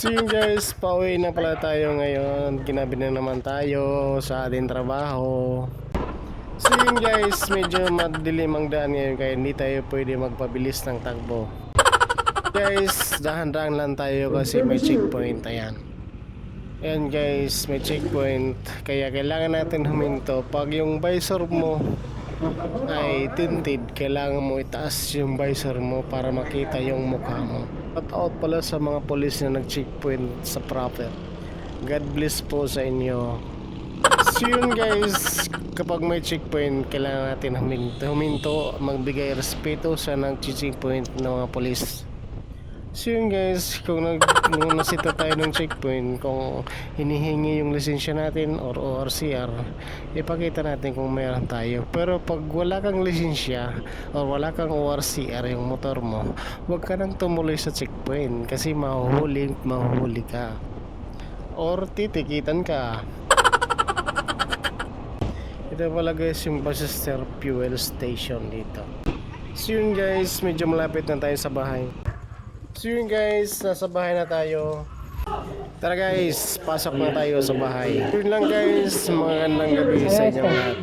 So yun guys, pauwi na pala tayo ngayon. Ginabi na naman tayo sa ating trabaho. So yun guys, medyo madilim ang daan ngayon kaya hindi tayo pwede magpabilis ng takbo. Guys, dahan-dahan lang tayo kasi may checkpoint. Ayan. Ayan guys, may checkpoint. Kaya kailangan natin huminto. Pag yung visor mo ay tinted, kailangan mo itaas yung visor mo para makita yung mukha mo. Shout out pala sa mga polis na nag-checkpoint sa proper. God bless po sa inyo. So yun guys, kapag may checkpoint, kailangan natin huminto, magbigay respeto sa nag-checkpoint ng mga polis. So yun guys, kung nasita tayo ng checkpoint, kung hinihingi yung lisensya natin or ORCR, ipakita natin kung mayroon tayo. Pero pag wala kang lisensya or wala kang ORCR yung motor mo, huwag ka nang tumuloy sa checkpoint kasi mahuhuli ka or titikitan ka. Ito pala guys yung Ballester fuel station dito. So yun guys, medyo malapit na tayo sa bahay. So yun guys, nasa bahay na tayo. Tara guys, pasok na tayo sa bahay. Yun lang guys, magandang gabi sa inyo lahat.